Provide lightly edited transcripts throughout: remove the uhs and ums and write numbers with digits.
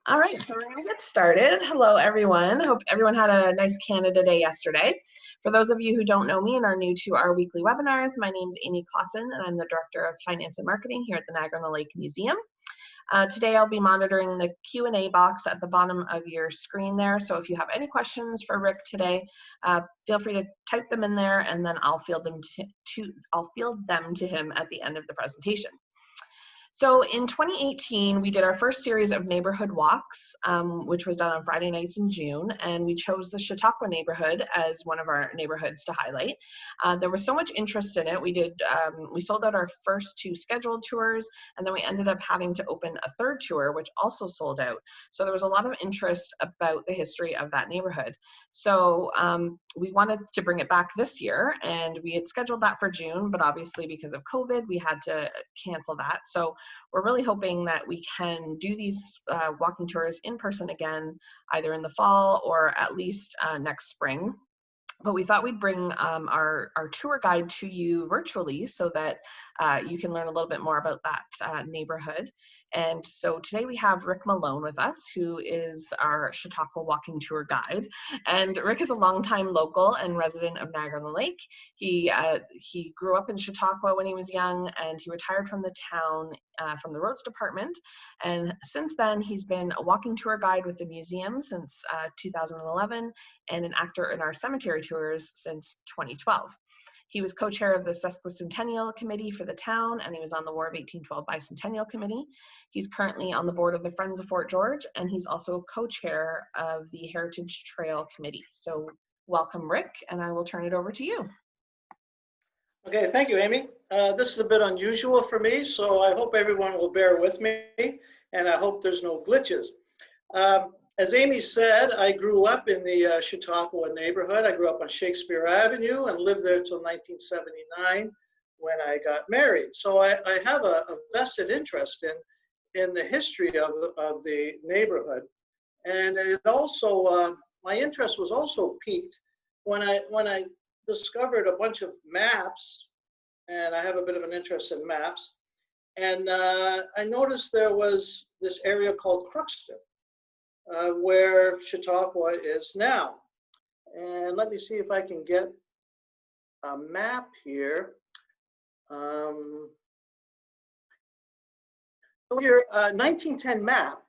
All right, so we're going to get started. Hello, everyone. Hope everyone had a nice Canada Day yesterday. For those of you who don't know me and are new to our weekly webinars, my name is Amy Clausen, and I'm the Director of Finance and Marketing here at the Niagara-on-the-Lake Museum. Today, I'll be monitoring the Q&A box at the bottom of your screen there. So if you have any questions for Rick today, feel free to type them in there, and then I'll field them to him at the end of the presentation. So in 2018, we did our first series of neighborhood walks, which was done on Friday nights in June, and we chose the Chautauqua neighborhood as one of our neighborhoods to highlight. There was so much interest in it. We sold out our first 2 scheduled tours, and then we ended up having to open a 3rd tour, which also sold out. So there was a lot of interest about the history of that neighborhood. So we wanted to bring it back this year, and we had scheduled that for June, but obviously because of COVID, we had to cancel that. So we're really hoping that we can do these walking tours in person again, either in the fall or at least next spring. But we thought we'd bring our tour guide to you virtually so that you can learn a little bit more about that neighborhood. And so today we have Rick Meloen with us, who is our Chautauqua walking tour guide. And Rick is a longtime local and resident of Niagara-on-the-Lake. He grew up in Chautauqua when he was young, and he retired from the town from the roads department. And since then, he's been a walking tour guide with the museum since 2011 and an actor in our cemetery tours since 2012. He was co-chair of the Sesquicentennial Committee for the town, and he was on the War of 1812 Bicentennial Committee. He's currently on the board of the Friends of Fort George, and he's also co-chair of the Heritage Trail Committee. So welcome, Rick, and I will turn it over to you. Okay, thank you, Amy. This is a bit unusual for me, so I hope everyone will bear with me, and I hope there's no glitches. As Amy said, I grew up in the Chautauqua neighborhood. I grew up on Shakespeare Avenue and lived there until 1979 when I got married. So I have a vested interest in the history of the neighborhood. And it also, my interest was also piqued when I discovered a bunch of maps, and I have a bit of an interest in maps. And I noticed there was this area called Crookston, where Chautauqua is now. And let me see if I can get a map here. So your 1910 map,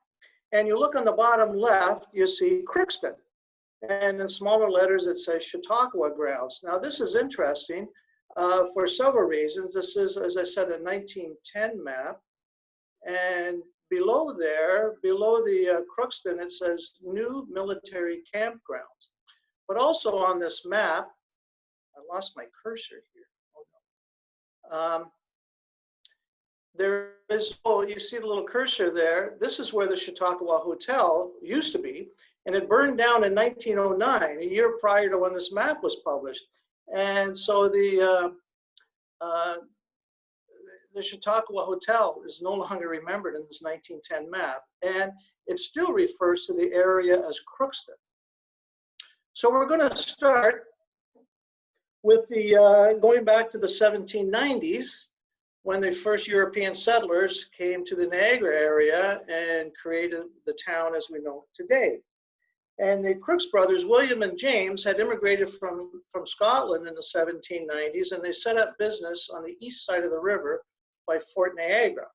and you look on the bottom left, you see Crookston. And in smaller letters, it says Chautauqua grounds. Now, this is interesting for several reasons. This is, as I said, a 1910 map. And below there, below the Crookston, it says new military campgrounds. But also on this map, I lost my cursor here. Oh, no. There is, oh, you see the little cursor there. This is where the Chautauqua Hotel used to be, and it burned down in 1909, a year prior to when this map was published. And so the Chautauqua Hotel is no longer remembered in this 1910 map, and it still refers to the area as Crookston. So we're going to start with the going back to the 1790s, when the first European settlers came to the Niagara area and created the town as we know it today. And the Crooks brothers, William and James, had immigrated from Scotland in the 1790s, and they set up business on the east side of the river by Fort Niagara.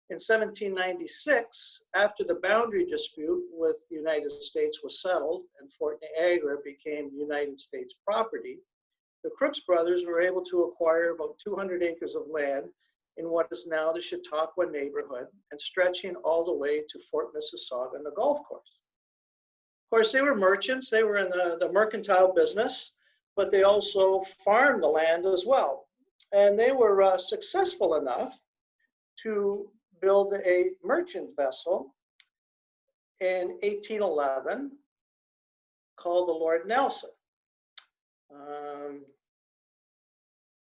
In 1796, after the boundary dispute with the United States was settled and Fort Niagara became United States property, the Crooks brothers were able to acquire about 200 acres of land in what is now the Chautauqua neighborhood and stretching all the way to Fort Mississauga and the golf course. Of course, they were merchants. They were in the mercantile business, but they also farmed the land as well. And they were successful enough to build a merchant vessel in 1811 called the Lord Nelson.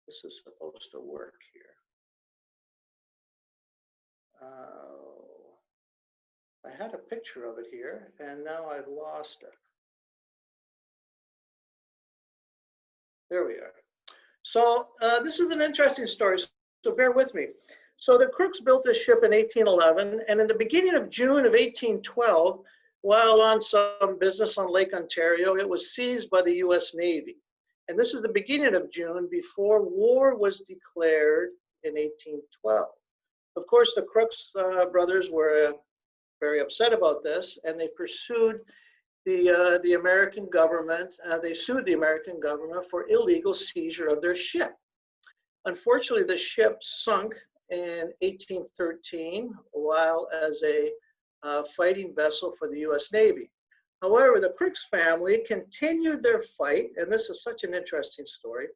This is supposed to work here. I had a picture of it here, and now I've lost it. There we are. So this is an interesting story, so bear with me. So the Crooks built this ship in 1811, and in the beginning of June of 1812, while on some business on Lake Ontario, it was seized by the US Navy. And this is the beginning of June before war was declared in 1812. Of course, the Crooks brothers were very upset about this, and they pursued the American government. They sued the American government for illegal seizure of their ship. Unfortunately, the ship sunk in 1813 while as a fighting vessel for the US Navy. However, the Crooks family continued their fight, and this is such an interesting story.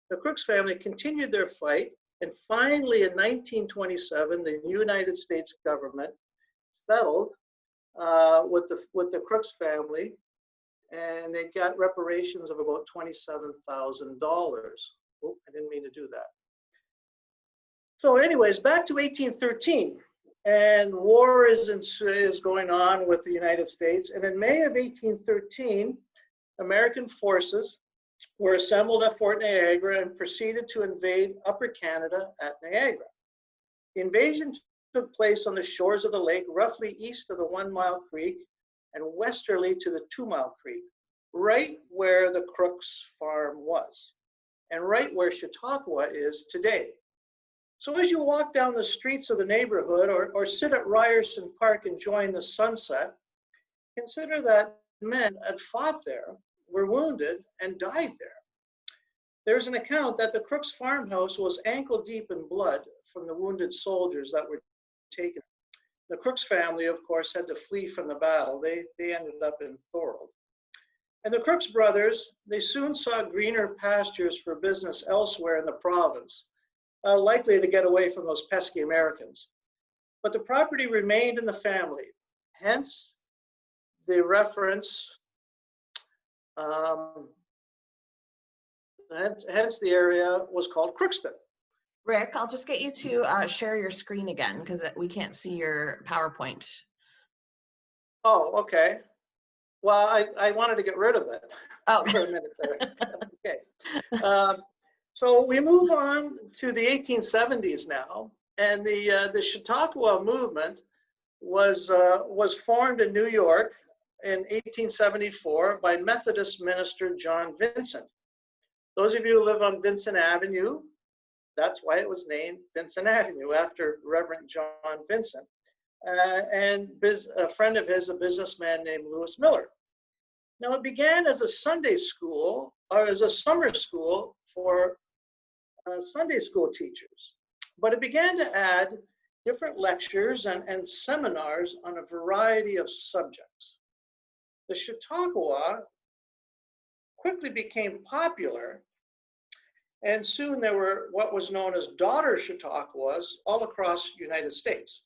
The Crooks family continued their fight, and finally in 1927, the United States government settled with the Crooks family, and they got reparations of about $27,000. Oh, I didn't mean to do that. So anyways, back to 1813, and war is going on with the United States. And in May of 1813, American forces were assembled at Fort Niagara and proceeded to invade Upper Canada at Niagara. The invasion took place on the shores of the lake, roughly east of the 1 Mile Creek and westerly to the 2 Mile Creek, right where the Crooks farm was, and right where Chautauqua is today. So as you walk down the streets of the neighborhood or sit at Ryerson Park enjoying the sunset, consider that men had fought there, were wounded, and died there. There's an account that the Crooks farmhouse was ankle deep in blood from the wounded soldiers that were taken. The Crooks family, of course, had to flee from the battle. They ended up in Thorold. And the Crooks brothers, they soon saw greener pastures for business elsewhere in the province, likely to get away from those pesky Americans. But the property remained in the family, hence the reference, hence the area was called Crookston. Rick, I'll just get you to share your screen again because we can't see your PowerPoint. Oh, okay. Well, I wanted to get rid of it for a minute there. Okay. So we move on to the 1870s now, and the Chautauqua Movement was formed in New York in 1874 by Methodist minister John Vincent. Those of you who live on Vincent Avenue, that's why it was named Vincent Avenue, after Reverend John Vincent, and a friend of his, a businessman named Lewis Miller. Now it began as a Sunday school, or as a summer school for Sunday school teachers, but it began to add different lectures and seminars on a variety of subjects. The Chautauqua quickly became popular, and soon there were what was known as daughter Chautauquas all across the United States.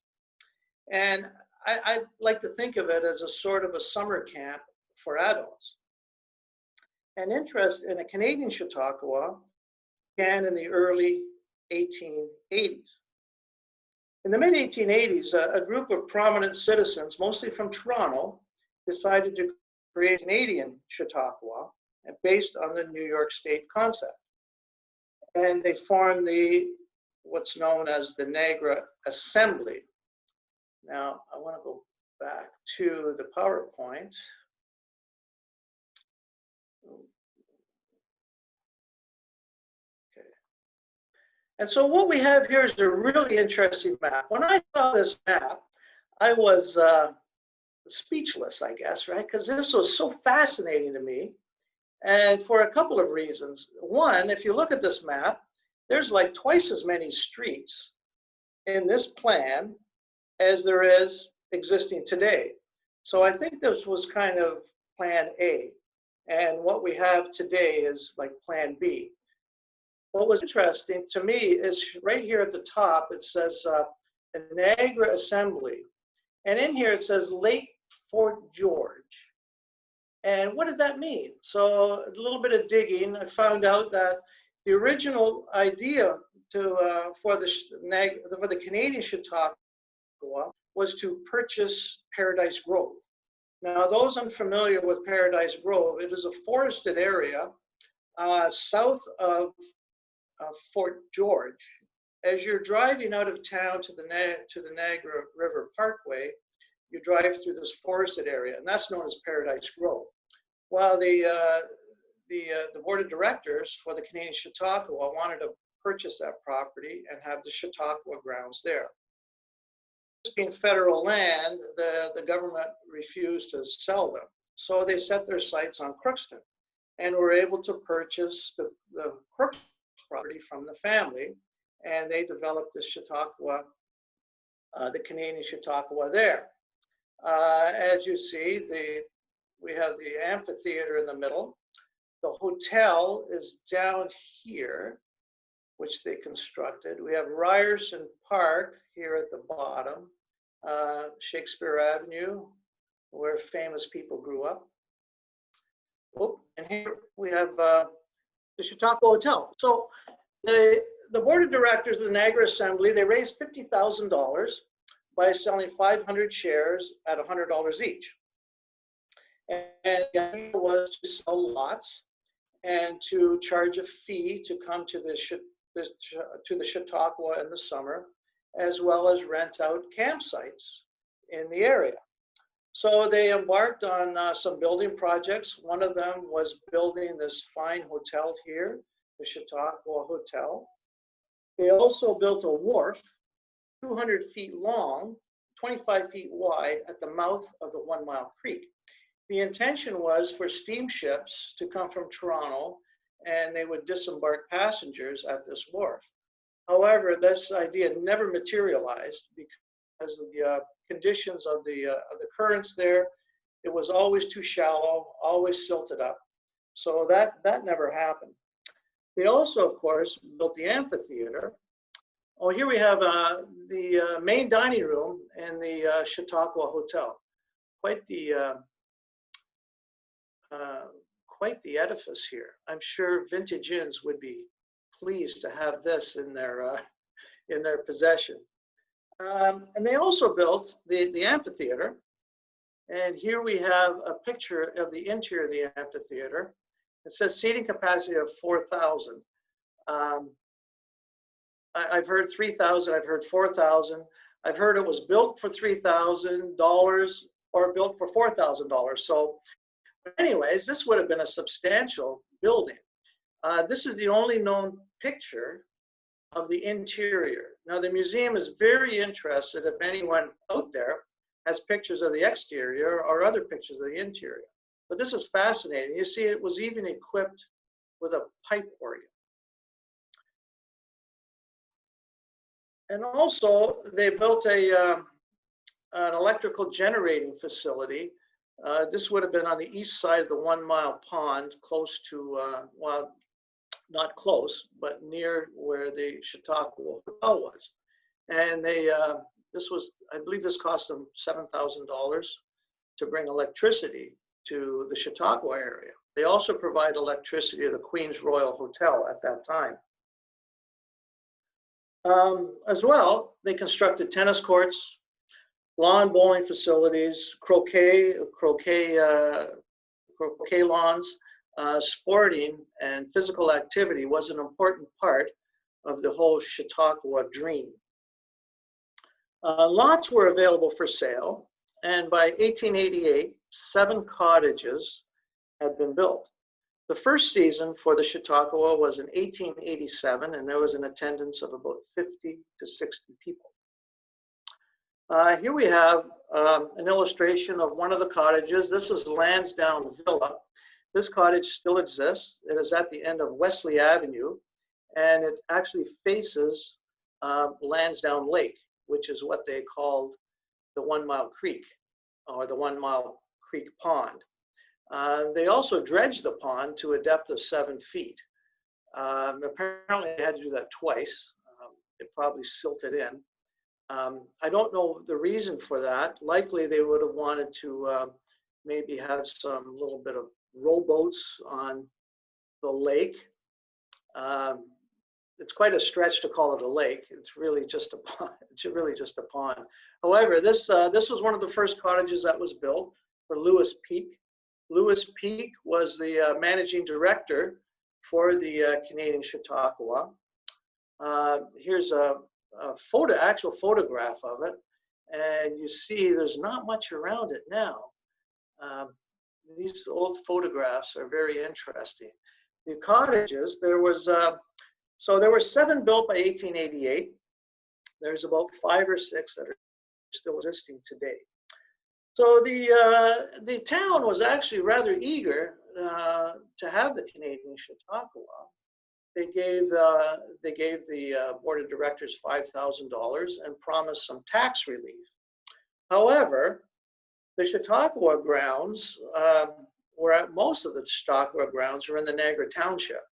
And I like to think of it as a sort of a summer camp for adults. An interest in a Canadian Chautauqua began in the early 1880s. In the mid-1880s, a group of prominent citizens, mostly from Toronto, decided to create a Canadian Chautauqua based on the New York State concept. And they formed what's known as the Niagara Assembly. Now, I want to go back to the PowerPoint. Okay. And so what we have here is a really interesting map. When I saw this map, I was speechless, I guess, right? Because this was so fascinating to me. And for a couple of reasons. One, if you look at this map, there's like twice as many streets in this plan as there is existing today. So I think this was kind of plan A. And what we have today is like plan B. What was interesting to me is right here at the top, it says the Niagara Assembly. And in here it says Lake Fort George. And what did that mean? So a little bit of digging, I found out that the original idea for the Canadian Chautauqua was to purchase Paradise Grove. Now, those unfamiliar with Paradise Grove, it is a forested area south of Fort George, as you're driving out of town to the Niagara River Parkway, you drive through this forested area, and that's known as Paradise Grove. While the board of directors for the Canadian Chautauqua wanted to purchase that property and have the Chautauqua grounds there. This being federal land, the government refused to sell them. So they set their sights on Crookston and were able to purchase the Crookston property from the family, and they developed the Chautauqua, the Canadian Chautauqua there. As you see, we have the amphitheater in the middle. The hotel is down here, which they constructed. We have Ryerson Park here at the bottom, Shakespeare Avenue, where famous people grew up. Oh, and here we have the Chautauqua Hotel. So the board of directors of the Niagara Assembly, they raised $50,000 by selling 500 shares at $100 each. And the idea was to sell lots and to charge a fee to come to the Chautauqua in the summer, as well as rent out campsites in the area. So they embarked on some building projects. One of them was building this fine hotel here, the Chautauqua Hotel. They also built a wharf, 200 feet long, 25 feet wide at the mouth of the 1 Mile Creek. The intention was for steamships to come from Toronto and they would disembark passengers at this wharf. However, this idea never materialized because of the conditions of the currents there. It was always too shallow, always silted up. So that never happened. They also, of course, built the amphitheater. Oh, here we have the main dining room in the Chautauqua Hotel. Quite the edifice here. I'm sure Vintage Inns would be pleased to have this in their possession. And they also built the amphitheater. And here we have a picture of the interior of the amphitheater. It says seating capacity of 4,000. I've heard 3,000, I've heard 4,000. I've heard it was built for $3,000 or built for $4,000. So anyways, this would have been a substantial building. This is the only known picture of the interior. Now, the museum is very interested if anyone out there has pictures of the exterior or other pictures of the interior. But this is fascinating. You see, it was even equipped with a pipe organ. And also, they built an electrical generating facility. This would have been on the east side of the 1 Mile Pond, close to, well, not close, but near where the Chautauqua Hotel was. And they, this was, I believe this cost them $7,000 to bring electricity to the Chautauqua area. They also provide electricity to the Queen's Royal Hotel at that time. As well, they constructed tennis courts, lawn bowling facilities, croquet lawns. Sporting and physical activity was an important part of the whole Chautauqua dream. Lots were available for sale, and by 1888, 7 cottages had been built. The first season for the Chautauqua was in 1887, and there was an attendance of about 50 to 60 people. Here we have an illustration of one of the cottages. This is Lansdowne Villa. This cottage still exists. It is at the end of Wesley Avenue, and it actually faces Lansdowne Lake, which is what they called the 1 Mile Creek, or the 1 Mile Creek Pond. They also dredged the pond to a depth of 7 feet. Apparently they had to do that twice. It probably silted in. I don't know the reason for that. Likely they would have wanted to maybe have some little bit of rowboats on the lake. It's quite a stretch to call it a lake. It's really just a pond. It's really just a pond. However, this was one of the first cottages that was built for Lewis Peake. Lewis Peake was the managing director for the Canadian Chautauqua. Here's a actual photograph of it, and you see there's not much around it now. These old photographs are very interesting. The cottages, there were 7 built by 1888. There's about 5 or 6 that are still existing today. So the town was actually rather eager to have the Canadian Chautauqua. They gave the board of directors $5,000 and promised some tax relief. However, the Chautauqua grounds most of the Chautauqua grounds were in the Niagara Township,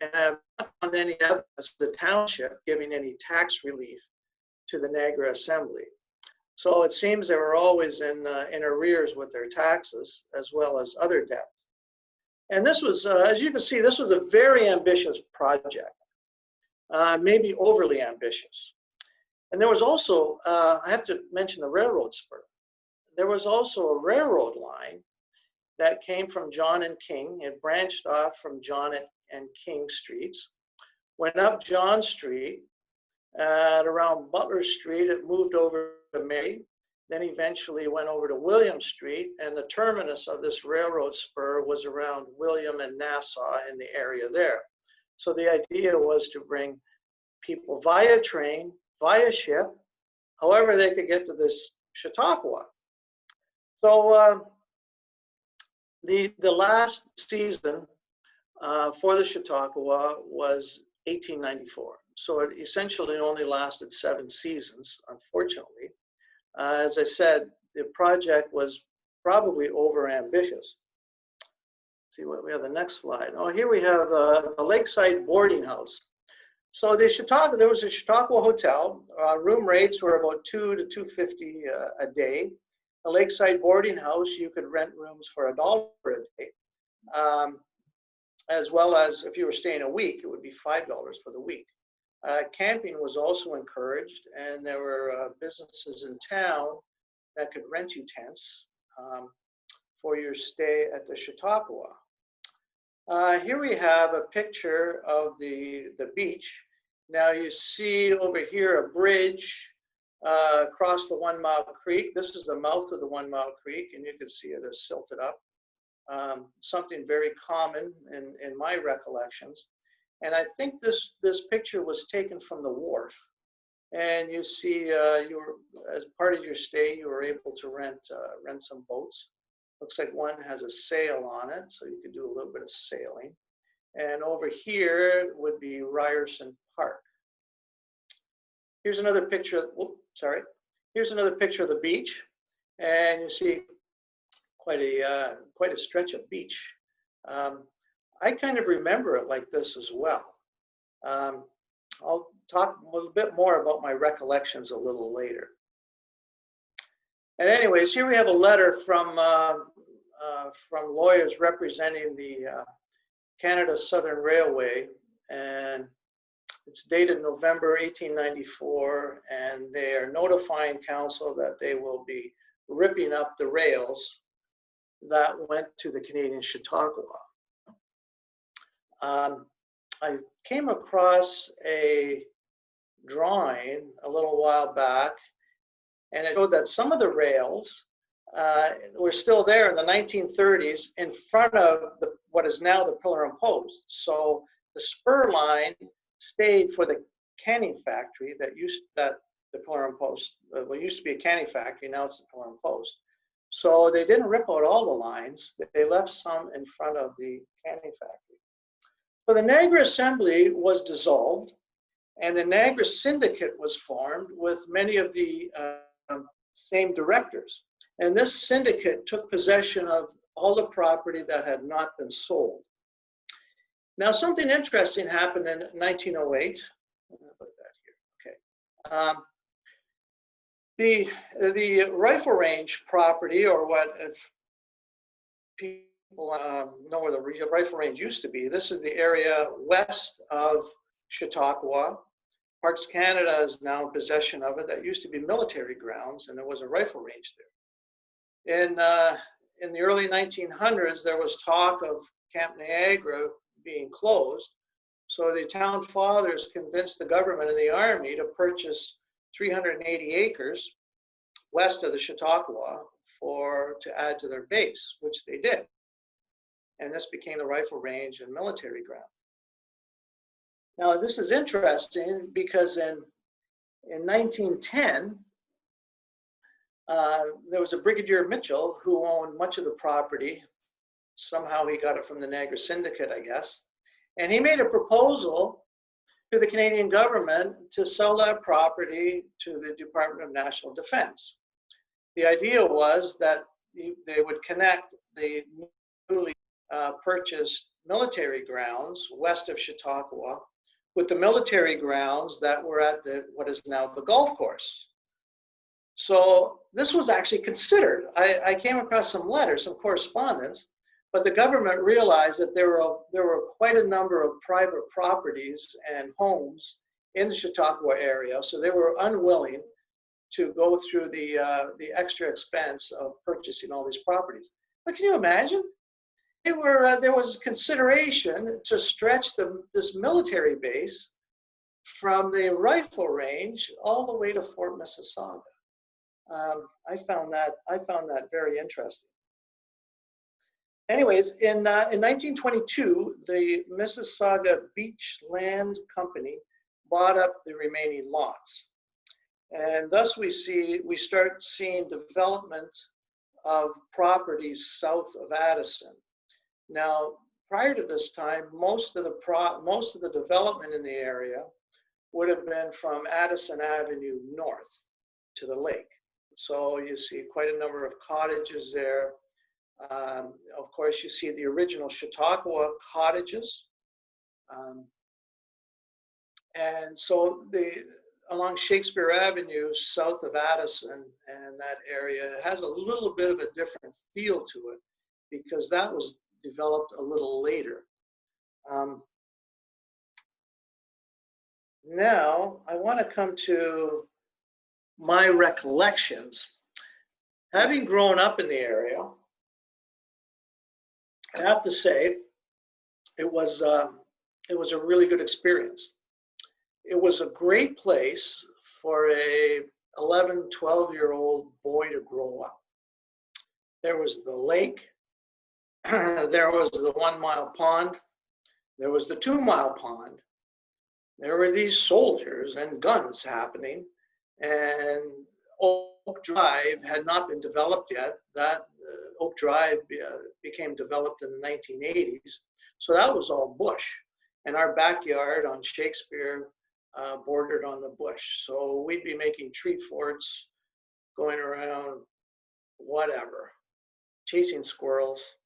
and I have not found any evidence of the township giving any tax relief to the Niagara Assembly. So it seems they were always in arrears with their taxes as well as other debts. And this was, as you can see, this was a very ambitious project, maybe overly ambitious. And there was also, I have to mention the railroad spur. There was also a railroad line that came from John and King. It branched off from John and King streets, went up John Street, at around Butler Street, it moved over to Mary, then eventually went over to William Street, and the terminus of this railroad spur was around William and Nassau in the area there. So the idea was to bring people via train, via ship, however they could get to this Chautauqua. So the last season for the Chautauqua was 1894. So it essentially only lasted 7 seasons, unfortunately. As I said, the project was probably over-ambitious. See what we have the next slide. Oh, here we have a lakeside boarding house. So there was a Chautauqua hotel. Room rates were about $2 to $2.50 a day. A lakeside boarding house, you could rent rooms for $1 a day. As well as if you were staying a week, it would be $5 for the week. Camping was also encouraged, and there were businesses in town that could rent you tents for your stay at the Chautauqua. Here we have a picture of the beach. Now you see over here a bridge across the 1 Mile Creek. This is the mouth of the 1 Mile Creek, and you can see it is silted up. Something very common in my recollections. And I think this picture was taken from the wharf. And you see, as part of your stay, you were able to rent some boats. Looks like one has a sail on it, so you could do a little bit of sailing. And over here would be Ryerson Park. Here's another picture. Here's another picture of the beach, and you see quite a stretch of beach. I kind of remember it like this as well. I'll talk a little bit more about my recollections a little later. And anyways, here we have a letter from lawyers representing the Canada Southern Railway, and it's dated November 1894, and they are notifying council that they will be ripping up the rails that went to the Canadian Chautauqua. I came across a drawing a little while back, and it showed that some of the rails were still there in the 1930s in front of what is now the Pillar and Post. So the spur line stayed for the canning factory that the Pillar and Post, well, used to be a canning factory, now it's the Pillar and Post. So they didn't rip out all the lines, they left some in front of the canning factory. So the Niagara Assembly was dissolved, and the Niagara Syndicate was formed with many of the same directors. And this syndicate took possession of all the property that had not been sold. Now, something interesting happened in 1908. I'll put that here. Okay. The rifle range property, or what if people know where the rifle range used to be, this is the area west of Chautauqua. Parks Canada is now in possession of it. That used to be military grounds, and there was a rifle range there. In the early 1900s, there was talk of Camp Niagara being closed. So the town fathers convinced the government and the army to purchase 380 acres west of the Chautauqua to add to their base, which they did. And this became the rifle range and military ground. Now, this is interesting because in 1910, there was a Brigadier Mitchell who owned much of the property. Somehow he got it from the Niagara Syndicate, I guess. And he made a proposal to the Canadian government to sell that property to the Department of National Defense. The idea was that they would connect the newly purchased military grounds west of Chautauqua with the military grounds that were at what is now the golf course. So this was actually considered. I came across some letters, some correspondence, but the government realized that there were quite a number of private properties and homes in the Chautauqua area, so they were unwilling to go through the extra expense of purchasing all these properties. But can you imagine? There was consideration to stretch this military base from the rifle range all the way to Fort Mississauga. I found that very interesting. Anyways, in 1922, the Mississauga Beach Land Company bought up the remaining lots. And thus we start seeing development of properties south of Addison. Now, prior to this time, most of the development in the area would have been from Addison Avenue north to the lake. So you see quite a number of cottages there. Of course, you see the original Chautauqua Cottages. And so along Shakespeare Avenue, south of Addison and that area, it has a little bit of a different feel to it because that was developed a little later. Now, I want to come to my recollections. Having grown up in the area, I have to say, it was a really good experience. It was a great place for a 11, 12-year-old boy to grow up. There was the lake, there was the 1 mile pond, there was the 2 mile pond. There were these soldiers and guns happening, and Oak Drive had not been developed yet. That Oak Drive became developed in the 1980s. So that was all bush. And our backyard on Shakespeare bordered on the bush. So we'd be making tree forts, going around, whatever, chasing squirrels.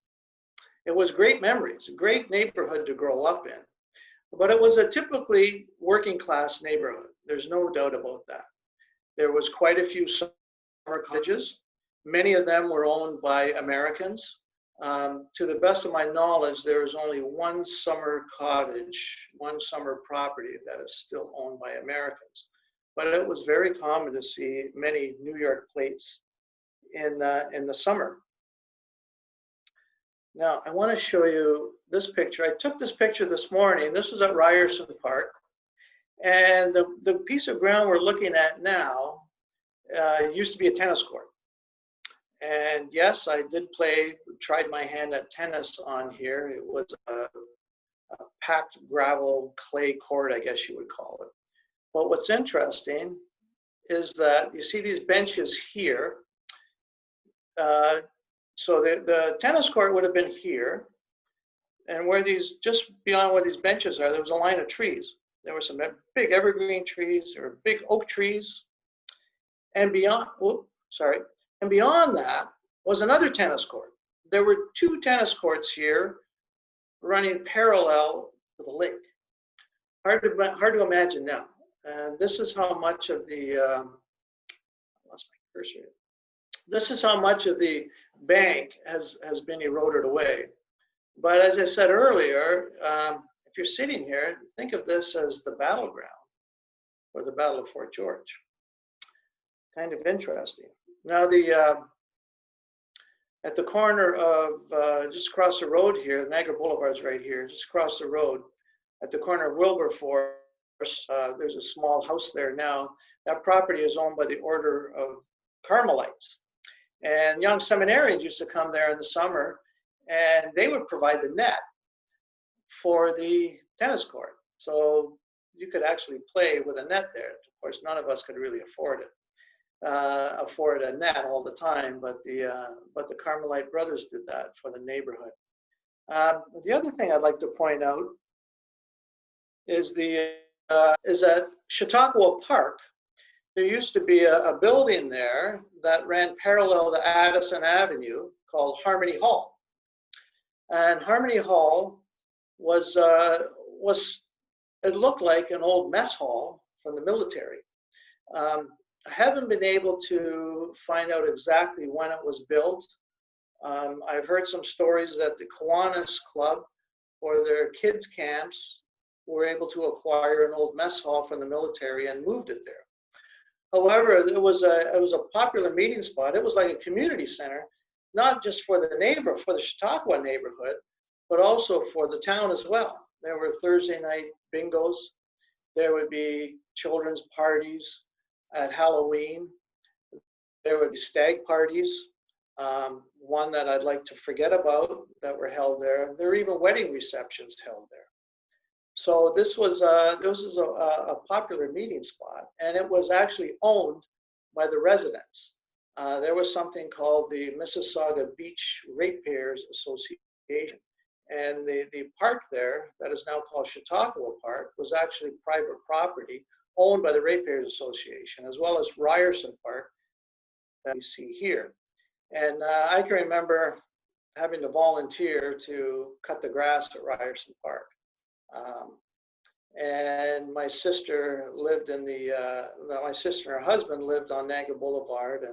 It was great memories, a great neighborhood to grow up in. But it was a typically working class neighborhood. There's no doubt about that. There was quite a few summer cottages. Many of them were owned by Americans. To the best of my knowledge, there is only one summer cottage, one summer property that is still owned by Americans. But it was very common to see many New York plates in the summer. Now, I want to show you this picture. I took this picture this morning. This is at Ryerson Park. And the piece of ground we're looking at now used to be a tennis court. And yes, I did tried my hand at tennis on here. It was a packed gravel clay court, I guess you would call it. But what's interesting is that you see these benches here. So the tennis court would have been here. And just beyond where these benches are, there was a line of trees. There were some big evergreen trees, there were big oak trees. And beyond that was another tennis court. There were 2 tennis courts here running parallel to the lake. Hard to imagine now. And this is how much of the, I lost my cursor. This is how much of the bank has been eroded away. But as I said earlier, if you're sitting here, think of this as the battleground or the Battle of Fort George. Kind of interesting. Now at the corner of, just across the road here, Niagara Boulevard's right here, just across the road, at the corner of Wilberforce. There's a small house there now. That property is owned by the Order of Carmelites. And young seminarians used to come there in the summer, and they would provide the net for the tennis court. So you could actually play with a net there. Of course, none of us could really afford a net all the time, but the Carmelite brothers did that for the neighborhood. The other thing I'd like to point out is at Chautauqua Park. There used to be a building there that ran parallel to Addison Avenue called Harmony Hall. And Harmony Hall it looked like an old mess hall from the military. I haven't been able to find out exactly when it was built. I've heard some stories that the Kiwanis Club or their kids' camps were able to acquire an old mess hall from the military and moved it there. However, it was a popular meeting spot. It was like a community center, not just for the Chautauqua neighborhood, but also for the town as well. There were Thursday night bingos. There would be children's parties at Halloween. There would be stag parties. One that I'd like to forget about that were held there. There were even wedding receptions held there. So this was a popular meeting spot, and it was actually owned by the residents. There was something called the Mississauga Beach Ratepayers Association, and the park there that is now called Chautauqua Park was actually private property owned by the Ratepayers Association, as well as Ryerson Park that you see here. And I can remember having to volunteer to cut the grass at Ryerson Park. And my sister lived my sister and her husband lived on Niagara Boulevard,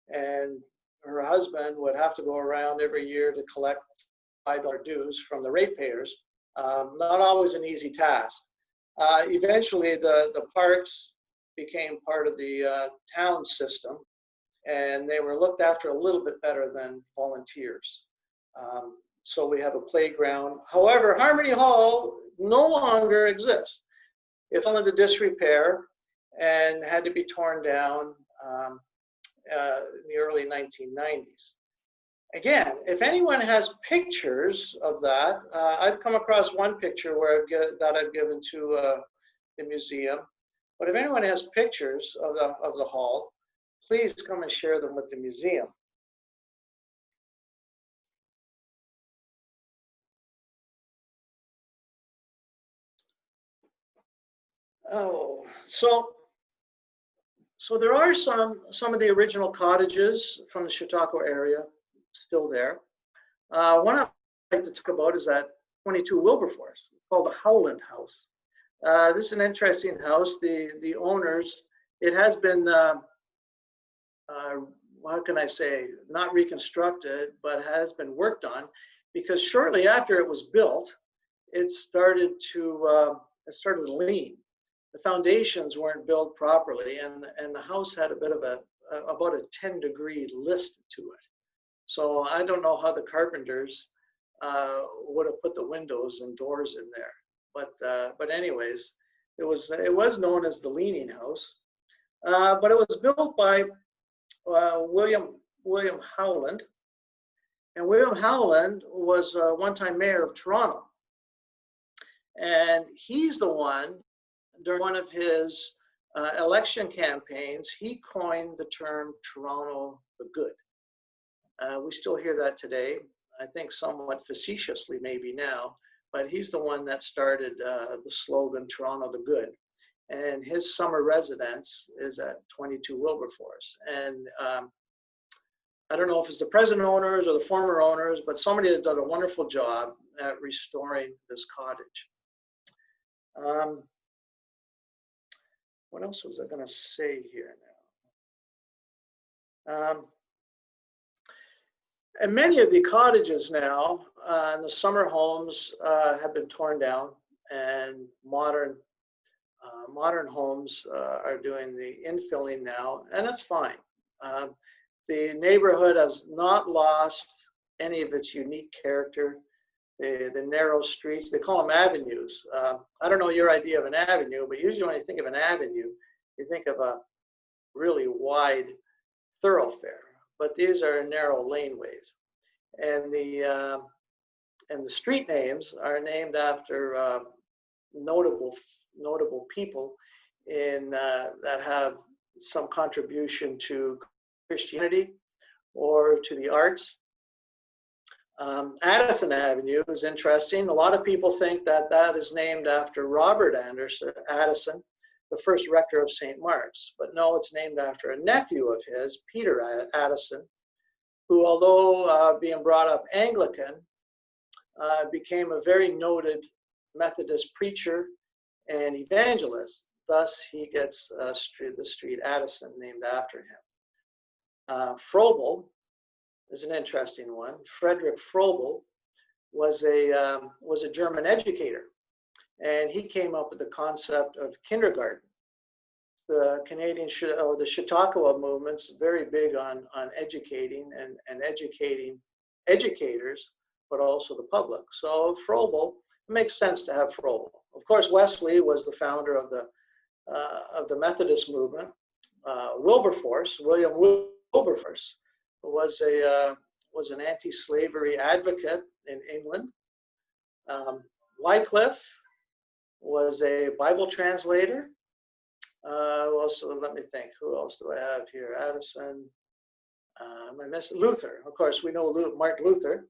and her husband would have to go around every year to collect $5 dues from the ratepayers. Not always an easy task. Eventually, the parks became part of the town system, and they were looked after a little bit better than volunteers. So we have a playground. However, Harmony Hall no longer exists. It fell into disrepair and had to be torn down in the early 1990s. Again, if anyone has pictures of that, I've come across one picture that I've given to the museum. But if anyone has pictures of the hall, please come and share them with the museum. Oh, so there are some of the original cottages from the Chautauqua area still there. One I'd like to talk about is that 22 Wilberforce, called the Holland House. This is an interesting house. The owners, it has been, how can I say, not reconstructed, but has been worked on, because shortly after it was built, it started to lean. The foundations weren't built properly, and the house had a bit of about a 10-degree list to it. So I don't know how the carpenters would have put the windows and doors in there. But anyways, it was known as the Leaning House. But it was built by William Howland, and William Howland was one-time mayor of Toronto, and he's the one. During one of his election campaigns, he coined the term Toronto the Good. We still hear that today, I think somewhat facetiously maybe now, but he's the one that started the slogan Toronto the Good. And his summer residence is at 22 Wilberforce. And I don't know if it's the present owners or the former owners, but somebody has done a wonderful job at restoring this cottage. What else was I going to say here now? And many of the cottages now, and the summer homes have been torn down, and modern homes are doing the infilling now, and that's fine. The neighborhood has not lost any of its unique character. the narrow streets. They call them avenues. I don't know your idea of an avenue, but usually when you think of an avenue, you think of a really wide thoroughfare. But these are narrow laneways, and the street names are named after notable people in that have some contribution to Christianity or to the arts. Addison Avenue is interesting. A lot of people think that that is named after Robert Addison, the first rector of St. Mark's. But no, it's named after a nephew of his, Peter Addison, who, although being brought up Anglican, became a very noted Methodist preacher and evangelist. Thus, he gets the street Addison named after him. Froebel is an interesting one. Frederick Froebel was a German educator, and he came up with the concept of kindergarten. The the Chautauqua Movement's very big on educating and educating educators, but also the public. So Froebel, it makes sense to have Froebel. Of course, Wesley was the founder of the Methodist movement. William Wilberforce, was an anti-slavery advocate in England. Wycliffe was a Bible translator. Let me think. Who else do I have here? Addison. Am I missing? Luther. Of course, we know Martin Luther,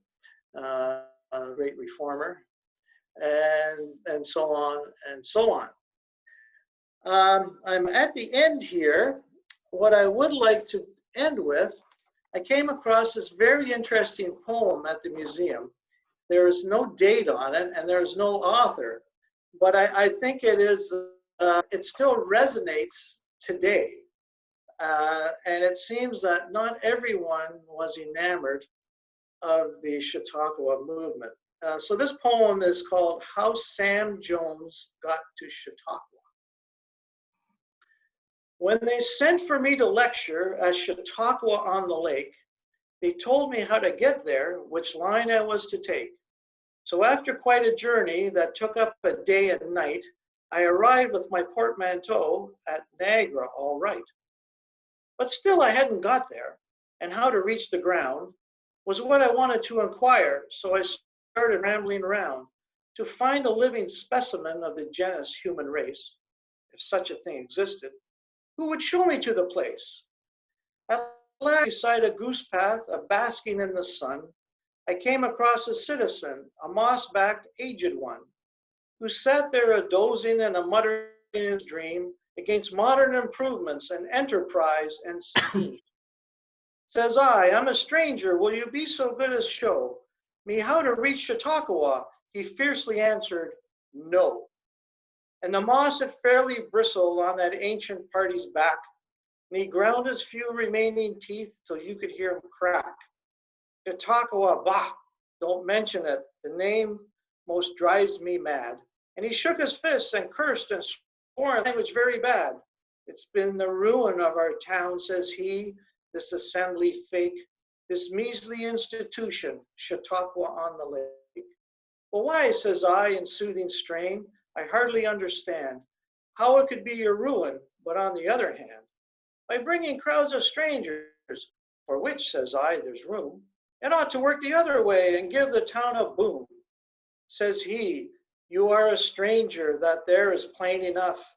a great reformer, and so on and so on. I'm at the end here. What I would like to end with, I came across this very interesting poem at the museum. There is no date on it, and there is no author, but I think it is. It still resonates today, and it seems that not everyone was enamored of the Chautauqua movement. So this poem is called "How Sam Jones Got to Chautauqua." When they sent for me to lecture at Chautauqua-on-the-Lake, they told me how to get there, which line I was to take. So after quite a journey that took up a day and night, I arrived with my portmanteau at Niagara all right. But still I hadn't got there, and how to reach the ground was what I wanted to inquire, so I started rambling around to find a living specimen of the genus human race, if such a thing existed, who would show me to the place. At last, beside a goose path, basking in the sun, I came across a citizen, a moss-backed aged one, who sat there a-dozing and a-muttering in his dream against modern improvements and enterprise and speed. Says I, I'm a stranger, will you be so good as show me how to reach Chautauqua? He fiercely answered, no. And the moss had fairly bristled on that ancient party's back, and he ground his few remaining teeth till you could hear him crack. Chautauqua, bah, don't mention it, the name most drives me mad. And he shook his fists and cursed and swore in language very bad. It's been the ruin of our town, says he, this assembly fake, this measly institution, Chautauqua-on-the-Lake. Well, why, says I in soothing strain, I hardly understand how it could be your ruin, but on the other hand, by bringing crowds of strangers, for which, says I, there's room, it ought to work the other way and give the town a boom. Says he, you are a stranger, that there is plain enough,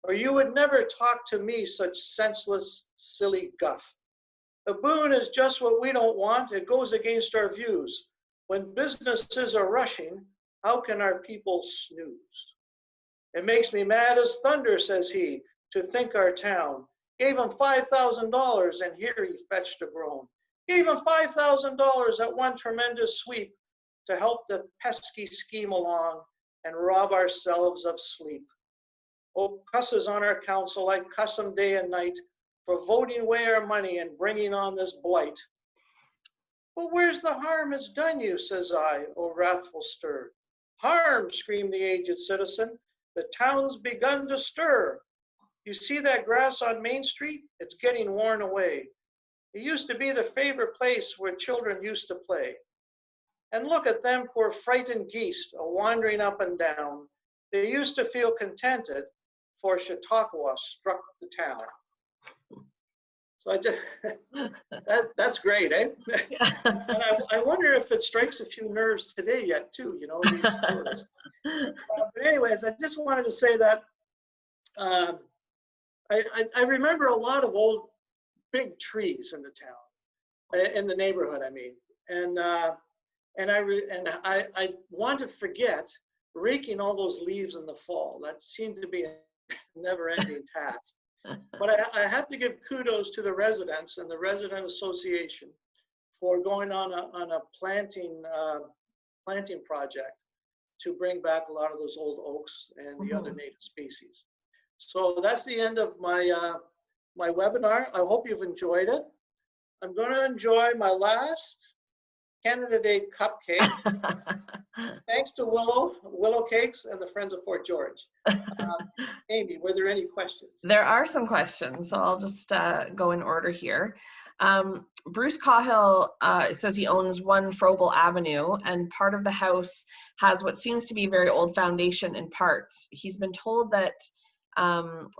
or you would never talk to me such senseless, silly guff. The boon is just what we don't want, it goes against our views. When businesses are rushing, how can our people snooze? It makes me mad as thunder, says he, to think our town gave him $5,000, and here he fetched a groan. Gave him $5,000 at one tremendous sweep to help the pesky scheme along and rob ourselves of sleep. Oh, cusses on our council, I cuss them day and night for voting away our money and bringing on this blight. But where's the harm it's done you, says I, oh wrathful stir. Harm, screamed the aged citizen, the town's begun to stir. You see that grass on Main Street? It's getting worn away. It used to be the favorite place where children used to play. And look at them, poor frightened geese, wandering up and down. They used to feel contented, for Chautauqua struck the town. So I just, that's great, eh? And I wonder if it strikes a few nerves today yet too, you know, these tourists. But anyways, I just wanted to say that I remember a lot of old big trees in the town, in the neighborhood, I mean. And I want to forget raking all those leaves in the fall. That seemed to be a never-ending task. But I have to give kudos to the residents and the resident association for going on a planting project to bring back a lot of those old oaks and the other native species. So that's the end of my my webinar. I hope you've enjoyed it. I'm going to enjoy my last Canada Day cupcake. Thanks to Willow Cakes and the Friends of Fort George. Amy, were there any questions? There are some questions, so I'll just go in order here. Bruce Cahill says he owns 1 Froebel Avenue, and part of the house has what seems to be a very old foundation in parts. He's been told that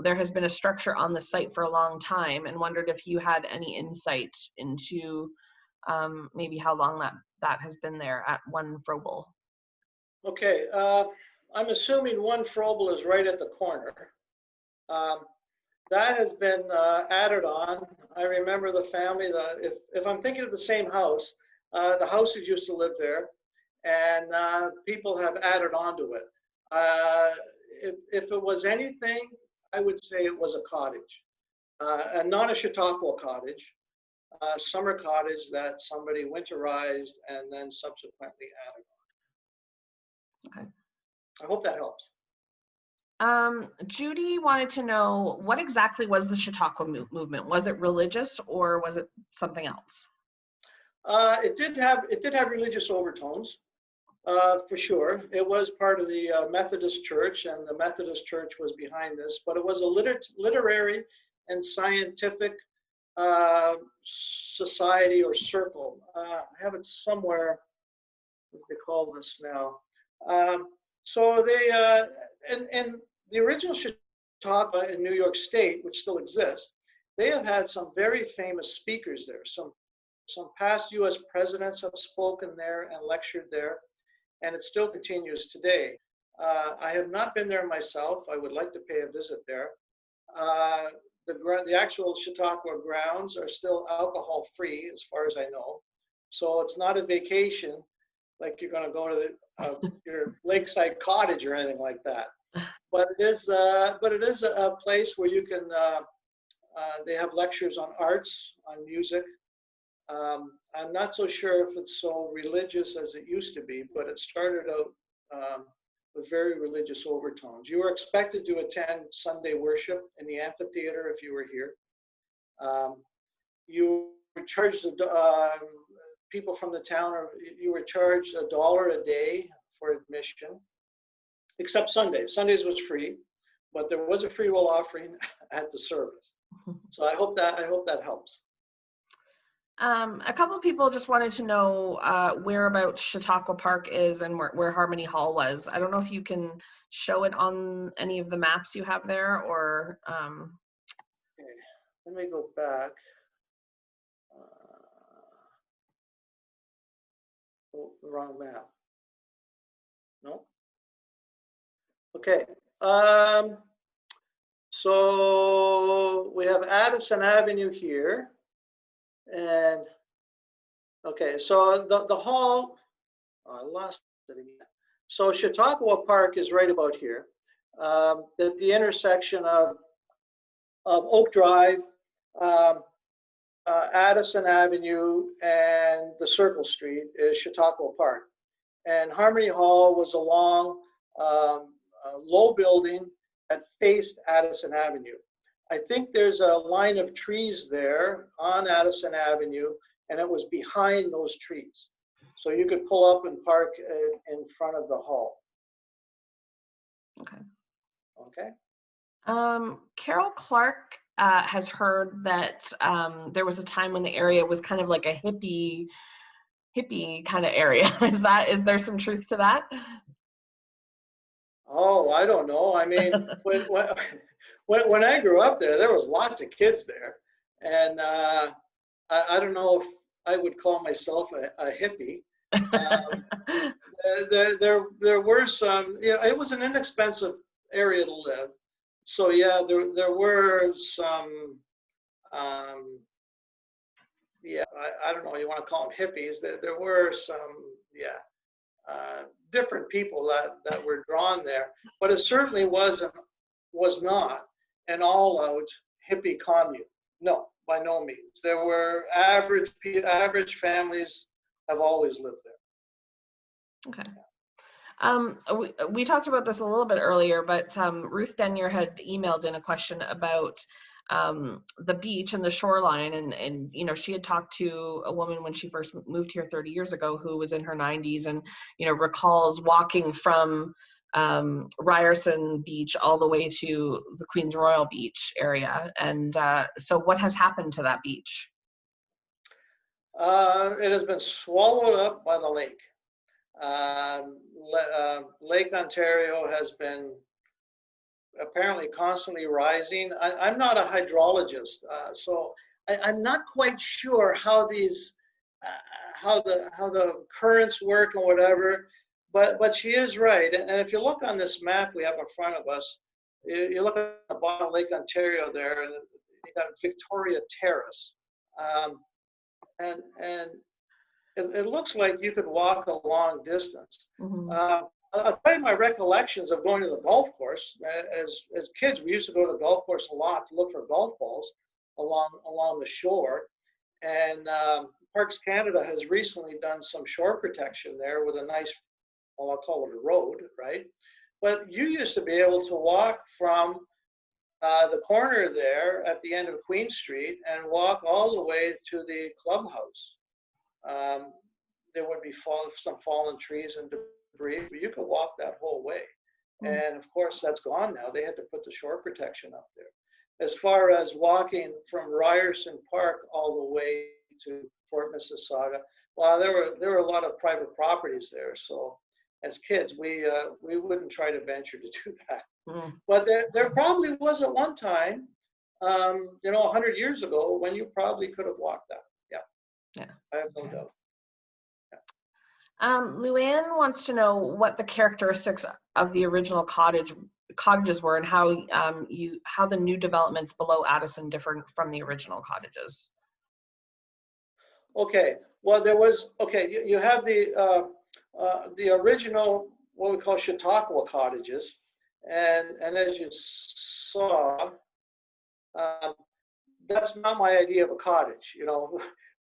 there has been a structure on the site for a long time, and wondered if you had any insight into maybe how long that has been there at 1 Froebel. Okay, I'm assuming 1 Froebel is right at the corner. That has been added on. I remember the family, if I'm thinking of the same house, the houses used to live there, and people have added on to it. If it was anything, I would say it was a cottage, and not a Chautauqua cottage, a summer cottage that somebody winterized and then subsequently added on. Okay. I hope that helps. Judy wanted to know, what exactly was the Chautauqua movement? Was it religious or was it something else? It did have religious overtones, for sure. It was part of the Methodist Church, and the Methodist Church was behind this, but it was a literary and scientific society or circle. I have it somewhere, what they call this now. So they, and the original Chautauqua in New York State, which still exists, they have had some very famous speakers there. Some past US presidents have spoken there and lectured there, and it still continues today. I have not been there myself. I would like to pay a visit there. The actual Chautauqua grounds are still alcohol free as far as I know. So it's not a vacation like you're going to go to your lakeside cottage or anything like that. But it is a place where you can, they have lectures on arts, on music. I'm not so sure if it's so religious as it used to be, but it started out with very religious overtones. You were expected to attend Sunday worship in the amphitheater if you were here. You were charged, people from the town, you were charged $1 a day for admission, except Sundays. Sundays was free, but there was a free will offering at the service. So I hope that helps. A couple of people just wanted to know whereabouts Chautauqua Park is and where Harmony Hall was. I don't know if you can show it on any of the maps you have there, or. Okay. Let me go back. Oh, the wrong map. No. Okay. So we have Addison Avenue here. And okay, so the hall, I lost it again. So Chautauqua Park is right about here. At the intersection of Oak Drive, Addison Avenue, and the Circle Street is Chautauqua Park. And Harmony Hall was a long, low building that faced Addison Avenue. I think there's a line of trees there on Addison Avenue, and it was behind those trees. So you could pull up and park in front of the hall. Okay. Okay. Carol Clark has heard that there was a time when the area was kind of like a hippie hippie kind of area. Is there some truth to that? Oh, I don't know. I mean, when I grew up there, there was lots of kids there, and I don't know if I would call myself a hippie. Um, there were some, it was an inexpensive area to live. So yeah, there were some, yeah, I don't know, you want to call them hippies. There were some, yeah, different people that were drawn there, but it certainly was not an all-out hippie commune. No, by no means. There were average families have always lived there. Okay. We talked about this a little bit earlier, but Ruth Denyer had emailed in a question about the beach and the shoreline, and she had talked to a woman when she first moved here 30 years ago who was in her 90s and recalls walking from Ryerson Beach all the way to the Queens Royal Beach area. And so what has happened to that beach? It has been swallowed up by the lake. Lake Ontario has been apparently constantly rising. I'm not a hydrologist, so I'm not quite sure how these, how the currents work and whatever. But she is right. And if you look on this map we have in front of us, you look at the bottom of Lake Ontario there, and you got Victoria Terrace, and it looks like you could walk a long distance. Mm-hmm. I'll tell you my recollections of going to the golf course. As kids, we used to go to the golf course a lot to look for golf balls along the shore. And Parks Canada has recently done some shore protection there with a nice, well, I'll call it a road, right? But you used to be able to walk from the corner there at the end of Queen Street and walk all the way to the clubhouse. There would be some fallen trees and debris, but you could walk that whole way. And of course, that's gone now. They had to put the shore protection up there. As far as walking from Ryerson Park all the way to Fort Mississauga, well, there were a lot of private properties there. So as kids, we wouldn't try to venture to do that. But there probably was at one time, 100 years ago, when you probably could have walked that. Yeah. I have no doubt. Luann wants to know what the characteristics of the original cottages were and how the new developments below Addison differ from the original cottages. Okay, well you have the original, what we call Chautauqua Cottages, and as you saw, that's not my idea of a cottage.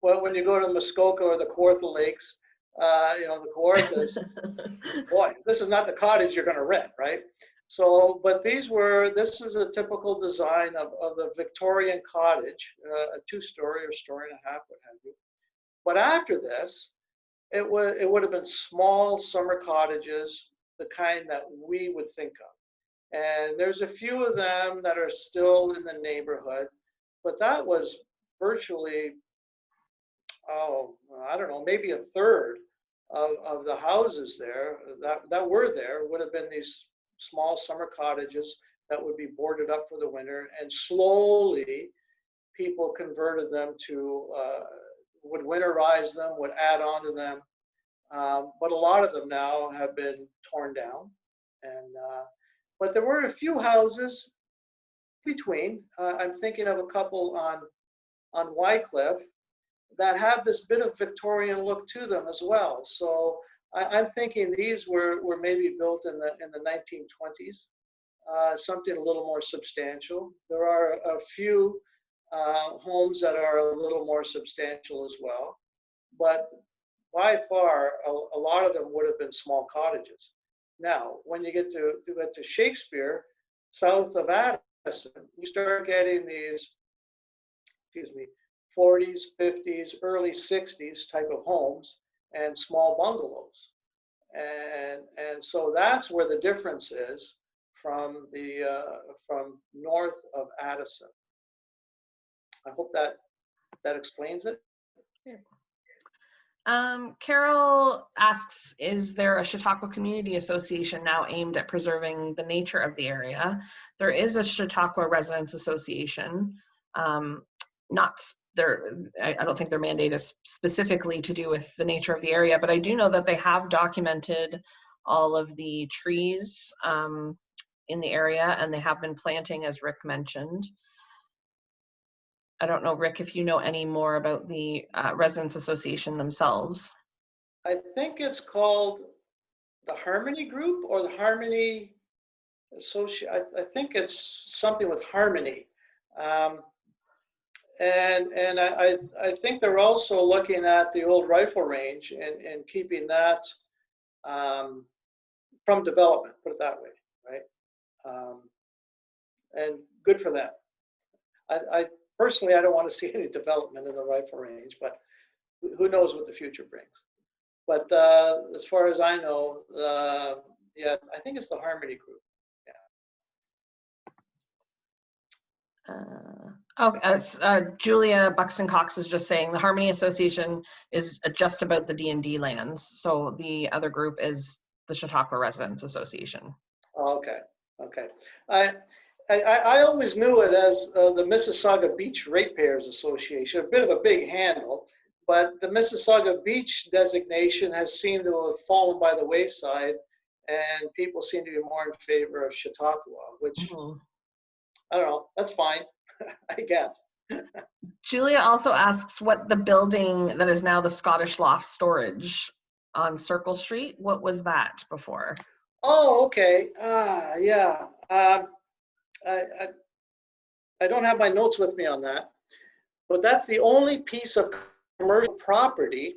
When you go to Muskoka or the Kawartha Lakes, the Kawarthas, boy, this is not the cottage you're going to rent, right? So, but this is a typical design of the Victorian cottage, a 2-story or story and a half, what have you. But after this, it would have been small summer cottages, the kind that we would think of. And there's a few of them that are still in the neighborhood, but that was virtually, I don't know, maybe a third of the houses there that were there would have been these small summer cottages that would be boarded up for the winter, and slowly people converted them to, would winterize them, would add on to them. But a lot of them now have been torn down. And but there were a few houses between. I'm thinking of a couple on Wycliffe that have this bit of Victorian look to them as well. So I'm thinking these were maybe built in the 1920s, something a little more substantial. There are a few homes that are a little more substantial as well, but by far a lot of them would have been small cottages. Now, when you get to Shakespeare, south of Addison, you start getting these, 40s, 50s, early 60s type of homes and small bungalows. And so that's where the difference is from north of Addison. I hope that explains it. Carol asks, is there a Chautauqua Community Association now aimed at preserving the nature of the area? There is a Chautauqua Residents Association. Not their, I don't think their mandate is specifically to do with the nature of the area, but I do know that they have documented all of the trees in the area, and they have been planting, as Rick mentioned. I don't know, Rick, if you know any more about the Residents Association themselves. I think it's called the Harmony Group or the Harmony Association. I think it's something with Harmony. And I think they're also looking at the old rifle range and keeping that from development, put it that way, right? And good for them. I personally, I don't want to see any development in the rifle range, but who knows what the future brings. But as far as I know, yeah, I think it's the Harmony Group. Julia Buxton Cox is just saying the Harmony Association is just about the D&D lands. So the other group is the Chautauqua Residents Association. Oh, okay, okay. I always knew it as the Mississauga Beach Ratepayers Association, a bit of a big handle, but the Mississauga Beach designation has seemed to have fallen by the wayside, and people seem to be more in favor of Chautauqua, which, I don't know, that's fine, I guess. Julia also asks what the building that is now the Scottish Loft Storage on Circle Street, what was that before? Oh, okay, yeah. I don't have my notes with me on that, but that's the only piece of commercial property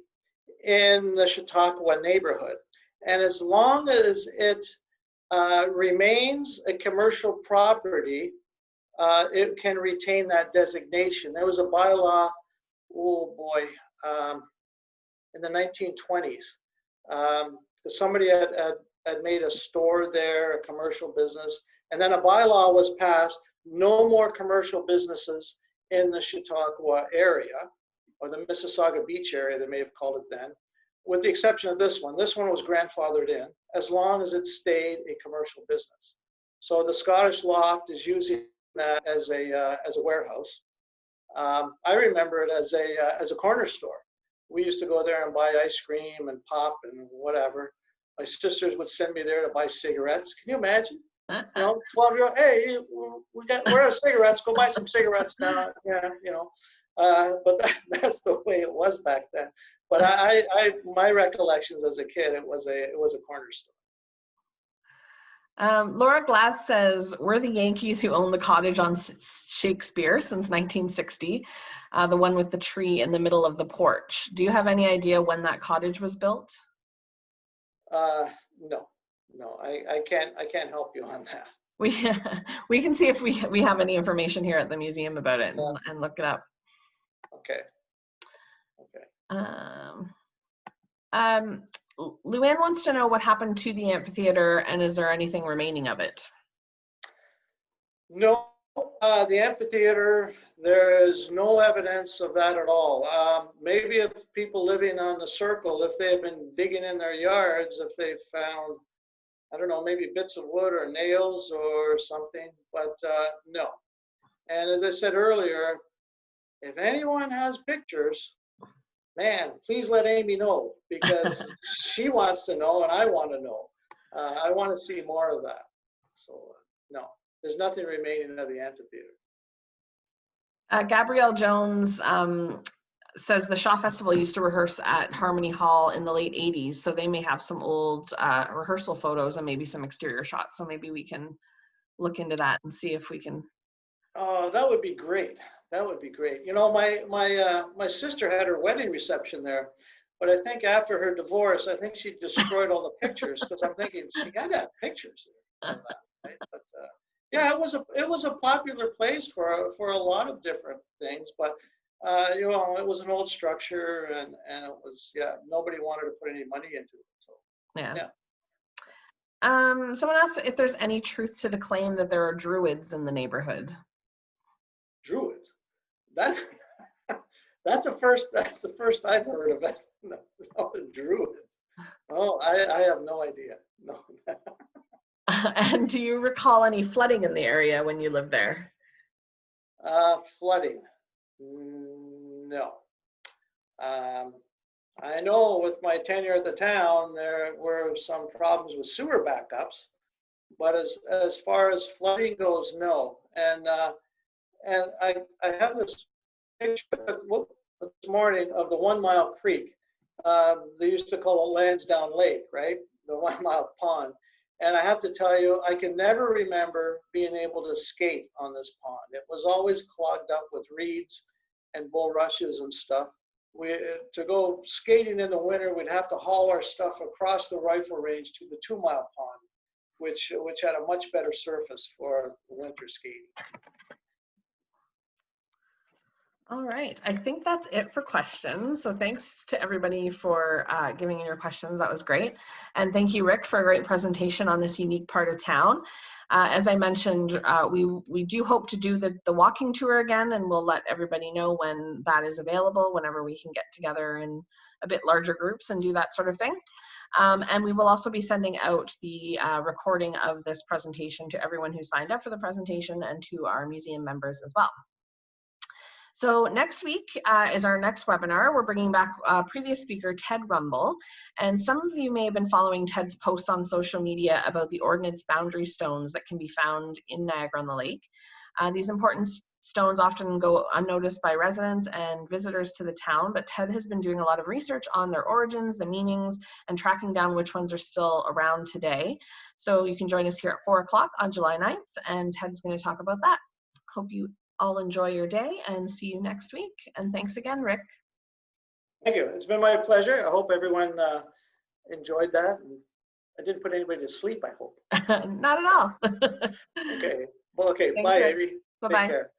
in the Chautauqua neighborhood. And as long as it remains a commercial property, it can retain that designation. There was a bylaw, oh boy, in the 1920s. Somebody had made a store there, a commercial business, and then a bylaw was passed, no more commercial businesses in the Chautauqua area, or the Mississauga Beach area, they may have called it then, with the exception of this one. This one was grandfathered in, as long as it stayed a commercial business. So the Scottish Loft is using that as a warehouse. I remember it as a corner store. We used to go there and buy ice cream and pop and whatever. My sisters would send me there to buy cigarettes. Can you imagine? You know, 12-year-old, hey, we're out of cigarettes, go buy some cigarettes now. Yeah, you know. But that's the way it was back then. But my recollections as a kid, it was a corner store. Laura Glass says, we're the Yankees who own the cottage on Shakespeare since 1960, the one with the tree in the middle of the porch. Do you have any idea when that cottage was built? No, I can't help you on that. We can see if we have any information here at the museum about it and look it up. Okay. Luann wants to know what happened to the amphitheater and is there anything remaining of it? No, the amphitheater, there is no evidence of that at all. Maybe if people living on the circle, if they have been digging in their yards, if they found, I don't know, maybe bits of wood or nails or something, but no. And as I said earlier, if anyone has pictures, man, please let Amy know, because she wants to know and I want to know. I want to see more of that. So no, there's nothing remaining of the amphitheater. Gabrielle Jones says the Shaw Festival used to rehearse at Harmony Hall in the late 80s, so they may have some old rehearsal photos and maybe some exterior shots. So maybe we can look into that and see if we can. Oh, that would be great. That would be great. You know, my sister had her wedding reception there, but I think after her divorce, I think she destroyed all the pictures, because I'm thinking she got to have pictures there. Right? But yeah, it was a popular place for a lot of different things, but you know, it was an old structure, and it was, yeah, nobody wanted to put any money into it. So yeah. Someone asked if there's any truth to the claim that there are druids in the neighborhood. Druids? That's the first. That's the first I've heard of it. No, no, Druids. Oh, I have no idea. No. And do you recall any flooding in the area when you lived there? Flooding. No. I know with my tenure at the town, there were some problems with sewer backups, but as far as flooding goes, no. And I have this picture this morning of the 1 Mile Creek. They used to call it Lansdowne Lake, right? The 1 Mile Pond. And I have to tell you, I can never remember being able to skate on this pond. It was always clogged up with reeds and bulrushes and stuff. To go skating in the winter, we'd have to haul our stuff across the rifle range to the 2 Mile Pond, which had a much better surface for winter skating. All right, I think that's it for questions. So thanks to everybody for giving in your questions. That was great. And thank you, Rick, for a great presentation on this unique part of town. As I mentioned, we do hope to do the walking tour again, and we'll let everybody know when that is available, whenever we can get together in a bit larger groups and do that sort of thing. And we will also be sending out the recording of this presentation to everyone who signed up for the presentation and to our museum members as well. So next week is our next webinar. We're bringing back previous speaker Ted Rumble, and some of you may have been following Ted's posts on social media about the ordnance boundary stones that can be found in Niagara-on-the-Lake. These important stones often go unnoticed by residents and visitors to the town, but Ted has been doing a lot of research on their origins, the meanings, and tracking down which ones are still around today. So you can join us here at 4 o'clock on July 9th, and Ted's going to talk about that. Hope you all enjoy your day and see you next week. And thanks again, Rick. Thank you. It's been my pleasure. I hope everyone enjoyed that. And I didn't put anybody to sleep, I hope. Not at all. Okay. Well, okay. Thanks, bye, Rick. Avery. Bye-bye. Take care.